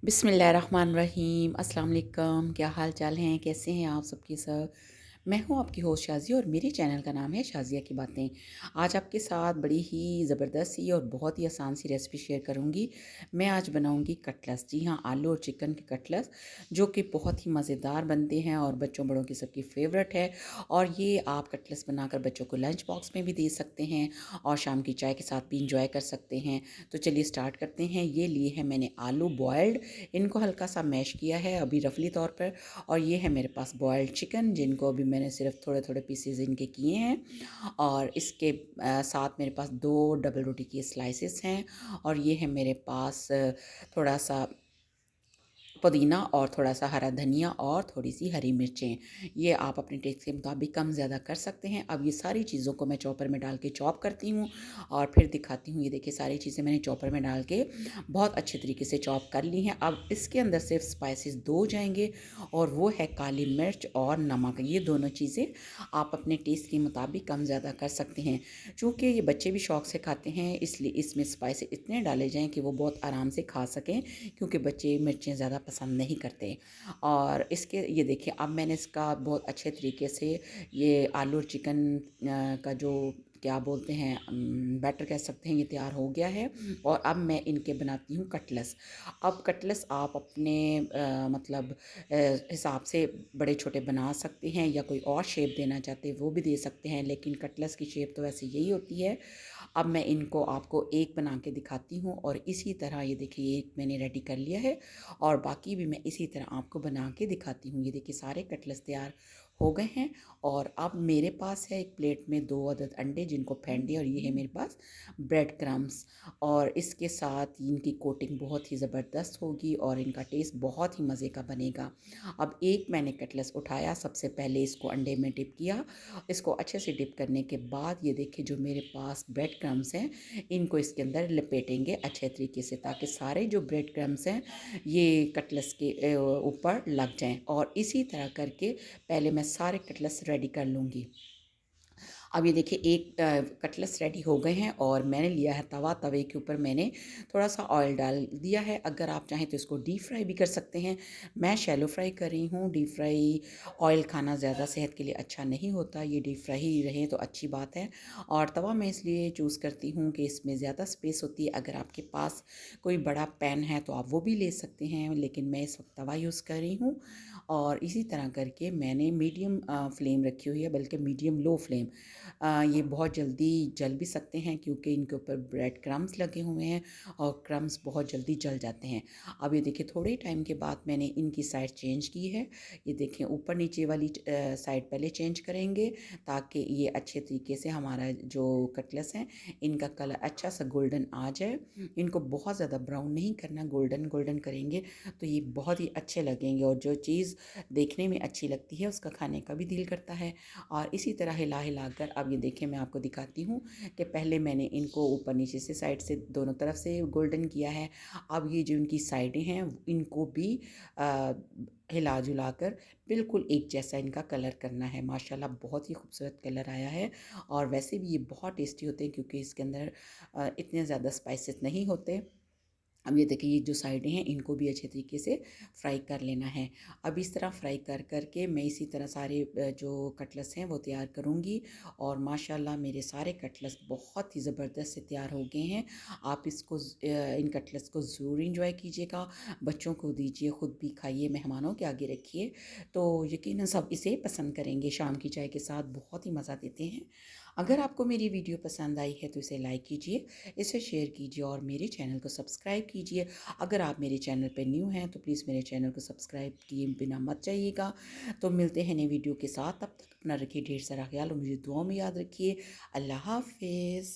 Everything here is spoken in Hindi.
बिस्मिल्लाहिर्रहमानिर्रहीम। अस्सलाम वालेकुम। क्या हाल चाल हैं, कैसे हैं आप सबके सब। मैं हूं आपकी होस्ट शाज़िया और मेरे चैनल का नाम है शाज़िया की बातें। आज आपके साथ बड़ी ही ज़बरदस्त सी और बहुत ही आसान सी रेसिपी शेयर करूंगी। मैं आज बनाऊंगी कटलेट्स। जी हाँ, आलू और चिकन के कटलेट्स, जो कि बहुत ही मज़ेदार बनते हैं और बच्चों बड़ों की सबकी फेवरेट है। और ये आप कटलेट्स बनाकर बच्चों को लंच बॉक्स में भी दे सकते हैं और शाम की चाय के साथ भी इंजॉय कर सकते हैं। तो चलिए स्टार्ट करते हैं। ये लिए हैं मैंने आलू बॉयल्ड, इनको हल्का सा मैश किया है अभी रफली तौर पर। और ये है मेरे पास बॉयल्ड चिकन, जिनको अभी मैंने सिर्फ थोड़े थोड़े पीसेज इनके किए हैं। और इसके साथ मेरे पास 2 डबल रोटी की स्लाइसेस हैं। और ये है मेरे पास थोड़ा सा पुदीना और थोड़ा सा हरा धनिया और थोड़ी सी हरी मिर्चें। ये आप अपने टेस्ट के मुताबिक कम ज़्यादा कर सकते हैं। अब ये सारी चीज़ों को मैं चॉपर में डाल के चॉप करती हूँ और फिर दिखाती हूँ। ये देखिए, सारी चीज़ें मैंने चॉपर में डाल के बहुत अच्छे तरीके से चॉप कर ली हैं। अब इसके अंदर सिर्फ स्पाइसेस 2 जाएंगे, और वो है काली मिर्च और नमक। ये दोनों चीज़ें आप अपने टेस्ट के मुताबिक कम ज़्यादा कर सकते हैं। चूँकि ये बच्चे भी शौक़ से खाते हैं, इसलिए इसमें स्पाइसेस इतने डाले जाएँ कि वो बहुत आराम से खा सकें, क्योंकि बच्चे मिर्चें ज़्यादा पसंद नहीं करते। और इसके ये देखिए, अब मैंने इसका बहुत अच्छे तरीके से ये आलू और चिकन का जो क्या बोलते हैं, बैटर कह सकते हैं, ये तैयार हो गया है। और अब मैं इनके बनाती हूँ कटलेट्स। अब कटलेट्स आप अपने मतलब हिसाब से बड़े छोटे बना सकते हैं, या कोई और शेप देना चाहते हैं वो भी दे सकते हैं, लेकिन कटलेट्स की शेप तो वैसे यही होती है। अब मैं इनको आपको एक बना के दिखाती हूँ, और इसी तरह ये देखिए, एक मैंने रेडी कर लिया है और बाकी भी मैं इसी तरह आपको बना के दिखाती हूँ। ये देखिए, सारे कटलेट्स तैयार हो गए हैं। और अब मेरे पास है एक प्लेट में 2 अदद अंडे, जिनको फेंट दिया। और ये है मेरे पास ब्रेड क्रम्स, और इसके साथ इनकी कोटिंग बहुत ही ज़बरदस्त होगी और इनका टेस्ट बहुत ही मज़े का बनेगा। अब एक मैंने कटलेट्स उठाया, सबसे पहले इसको अंडे में डिप किया। इसको अच्छे से डिप करने के बाद ये देखिए, जो मेरे पास ब्रेड क्रम्स हैं, इनको इसके अंदर लपेटेंगे अच्छे तरीके से, ताकि सारे जो ब्रेड क्रम्स हैं ये कटलेट्स के ऊपर लग जाएं। और इसी तरह करके पहले मैं सारे कटलेट्स रेडी कर लूँगी। अब ये देखिए, एक कटलेट्स रेडी हो गए हैं, और मैंने लिया है तवा। तवे के ऊपर मैंने थोड़ा सा ऑयल डाल दिया है। अगर आप चाहें तो इसको डीप फ्राई भी कर सकते हैं। मैं शैलो फ्राई कर रही हूँ। डीप फ्राई ऑयल खाना ज़्यादा सेहत के लिए अच्छा नहीं होता, ये डीप फ्राई ही रहे तो अच्छी बात है। और तवा मैं इसलिए चूज़ करती हूँ कि इसमें ज़्यादा स्पेस होती है। अगर आपके पास कोई बड़ा पैन है तो आप वो भी ले सकते हैं, लेकिन मैं इस वक्त तवा यूज़ कर रही हूँ। और इसी तरह करके मैंने मीडियम फ्लेम रखी हुई है, बल्कि मीडियम लो फ्लेम। ये बहुत जल्दी जल भी सकते हैं, क्योंकि इनके ऊपर ब्रेड क्रम्स लगे हुए हैं, और क्रम्स बहुत जल्दी जल जाते हैं। अब ये देखिए, थोड़े टाइम के बाद मैंने इनकी साइड चेंज की है। ये देखें, ऊपर नीचे वाली साइड पहले चेंज करेंगे, ताकि ये अच्छे तरीके से हमारा जो कटलेट्स हैं, इनका कलर अच्छा सा गोल्डन आ जाए। इनको बहुत ज़्यादा ब्राउन नहीं करना, गोल्डन गोल्डन करेंगे तो ये बहुत ही अच्छे लगेंगे। और जो चीज़ देखने में अच्छी लगती है, उसका खाने का भी दिल करता है। और इसी तरह हिला हिला कर, अब ये देखिए, मैं आपको दिखाती हूँ कि पहले मैंने इनको ऊपर नीचे से साइड से दोनों तरफ से गोल्डन किया है। अब ये जो इनकी साइडें हैं, इनको भी आ, हिला जुला कर बिल्कुल एक जैसा इनका कलर करना है। माशाल्लाह बहुत ही खूबसूरत कलर आया है। और वैसे भी ये बहुत टेस्टी होते हैं, क्योंकि इसके अंदर इतने ज़्यादा स्पाइसेस नहीं होते। अब ये देखिए, ये जो साइडें हैं, इनको भी अच्छे तरीके से फ्राई कर लेना है। अब इस तरह फ्राई कर करके मैं इसी तरह सारे जो कटलेट्स हैं वो तैयार करूँगी। और माशाल्लाह मेरे सारे कटलेट्स बहुत ही ज़बरदस्त से तैयार हो गए हैं। आप इसको इन कटलेट्स को ज़रूर इंजॉय कीजिएगा, बच्चों को दीजिए, ख़ुद भी खाइए, मेहमानों के आगे रखिए, तो यकीनन सब इसे पसंद करेंगे। शाम की चाय के साथ बहुत ही मज़ा देते हैं। अगर आपको मेरी वीडियो पसंद आई है तो इसे लाइक कीजिए, इसे शेयर कीजिए और मेरे चैनल को सब्सक्राइब कीजिए। अगर आप मेरे चैनल पर न्यू हैं तो प्लीज़ मेरे चैनल को सब्सक्राइब किए बिना मत जाइएगा। तो मिलते हैं नई वीडियो के साथ, तब तक अपना रखिए ढेर सारा ख्याल और मुझे दुआओं में याद रखिए। अल्लाह हाफ़िज़।